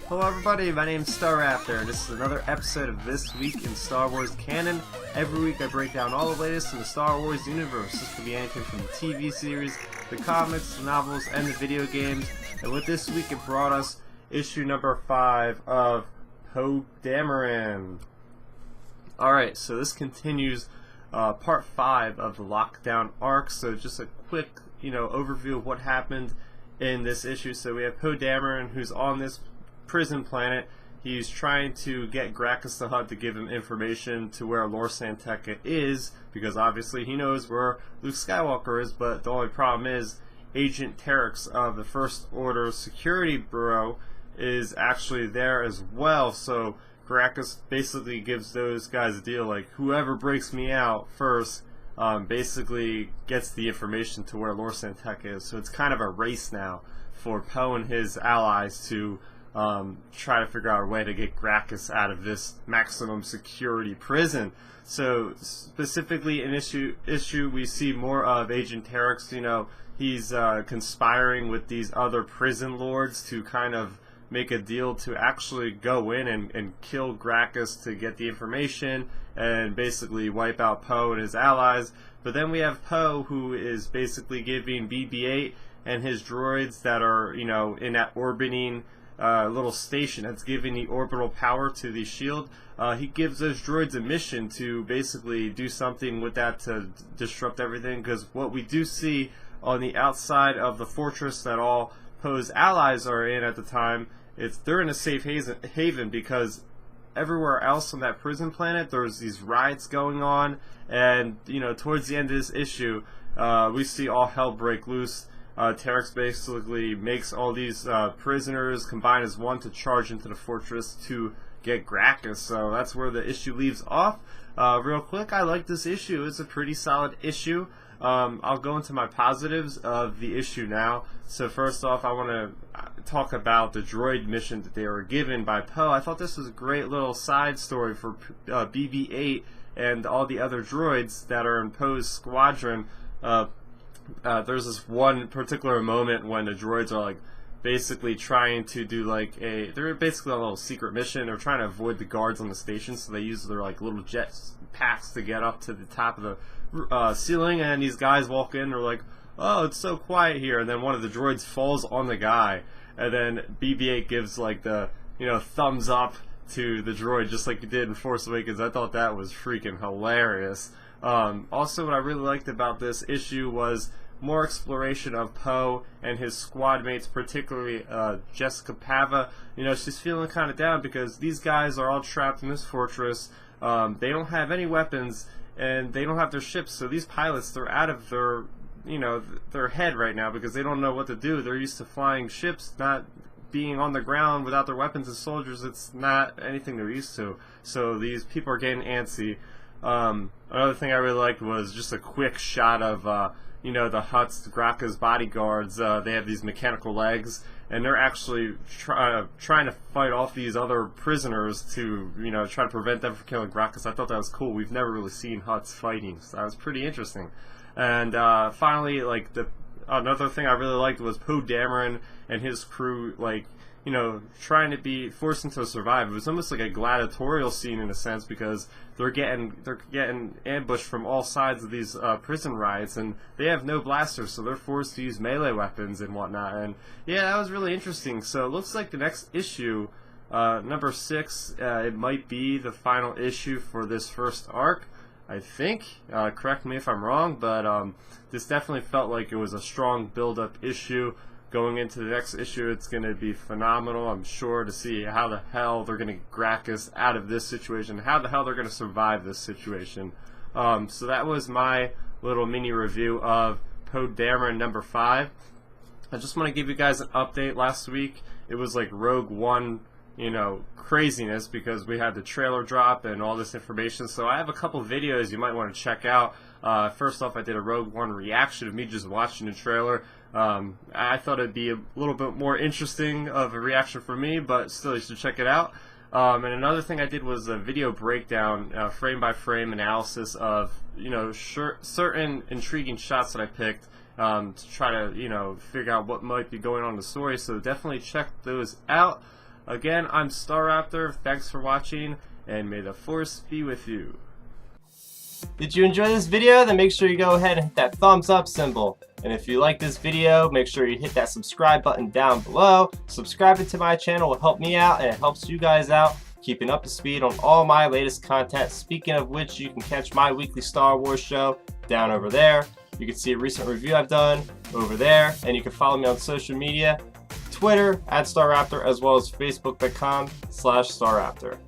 Hello everybody, my name's Starraptor, and this is another episode of This Week in Star Wars Canon. Every week I break down all the latest in the Star Wars universe. This could be anything from the TV series, the comics, the novels, and the video games. And with this week it brought us issue number 5 of Poe Dameron. Alright, so this continues part 5 of the Lockdown arc, so just a quick overview of what happened in this issue. So we have Poe Dameron, who's on this prison planet. He's trying to get Grakkus the Hutt to give him information to where Lor San Tekka is, because obviously he knows where Luke Skywalker is, but the only problem is Agent Terex of the First Order Security Bureau is actually there as well. So Grakkus basically gives those guys a deal, like whoever breaks me out first basically gets the information to where Lor San Tekka is. So it's kind of a race now for Poe and his allies to try to figure out a way to get Grakkus out of this maximum security prison. So specifically in issue we see more of Agent Terex. He's conspiring with these other prison lords to kind of make a deal to actually go in and kill Grakkus to get the information and basically wipe out Poe and his allies. But then we have Poe, who is basically giving BB-8 and his droids that are in that orbiting little station that's giving the orbital power to the shield. He gives those droids a mission to basically do something with that to disrupt everything, because what we do see on the outside of the fortress that all Poe's allies are in at the time, they're in a safe haven, because everywhere else on that prison planet there's these riots going on, and towards the end of this issue we see all hell break loose. Terex basically makes all these prisoners combine as one to charge into the fortress to get Grakkus. So that's where the issue leaves off. Real quick, I like this issue. It's a pretty solid issue. I'll go into my positives of the issue now. So first off, I want to talk about the droid mission that they were given by Poe. I thought this was a great little side story for BB-8 and all the other droids that are in Poe's squadron. There's this one particular moment when the droids are basically trying to do they're basically on a little secret mission. They're trying to avoid the guards on the station, so they use their little jet packs to get up to the top of the ceiling, and these guys walk in, they're like, oh, it's so quiet here, and then one of the droids falls on the guy, and then BB-8 gives the thumbs up to the droid, just like he did in Force Awakens. I thought that was freaking hilarious. Also, what I really liked about this issue was more exploration of Poe and his squad mates, particularly Jessica Pava. She's feeling kind of down because these guys are all trapped in this fortress. They don't have any weapons and they don't have their ships, so these pilots, they're out of their head right now because they don't know what to do. They're used to flying ships, not being on the ground without their weapons as soldiers. It's not anything they're used to. So these people are getting antsy. Another thing I really liked was just a quick shot of the Hutts, Grakkus bodyguards. They have these mechanical legs, and they're actually trying to fight off these other prisoners to try to prevent them from killing Grakkus. I thought that was cool. We've never really seen Hutts fighting, so that was pretty interesting. And finally, another thing I really liked was Poe Dameron and his crew, trying to be forced into survive. It was almost like a gladiatorial scene in a sense, because they're getting ambushed from all sides of these prison riots, and they have no blasters, so they're forced to use melee weapons and whatnot. And yeah, that was really interesting. So it looks like the next issue, number 6, it might be the final issue for this first arc, I think. Correct me if I'm wrong, but this definitely felt like it was a strong build-up issue. Going into the next issue, it's going to be phenomenal, I'm sure, to see how the hell they're going to get Grakkus out of this situation, how the hell they're going to survive this situation. So that was my little mini review of Poe Dameron number 5. I just want to give you guys an update. Last week, it was like Rogue One, craziness, because we had the trailer drop and all this information. So I have a couple videos you might want to check out. First off, I did a Rogue One reaction of me just watching the trailer. I thought it'd be a little bit more interesting of a reaction for me, but still, you should check it out. And another thing I did was a video breakdown, frame by frame analysis of certain intriguing shots that I picked to try to, figure out what might be going on in the story. So definitely check those out. Again, I'm Star Raptor. Thanks for watching, and may the Force be with you. Did you enjoy this video? Then make sure you go ahead and hit that thumbs up symbol. And if you like this video, make sure you hit that subscribe button down below. Subscribing to my channel will help me out, and it helps you guys out, keeping up to speed on all my latest content. Speaking of which, you can catch my weekly Star Wars show down over there. You can see a recent review I've done over there, and you can follow me on social media, Twitter @StarRaptor, as well as Facebook.com/StarRaptor.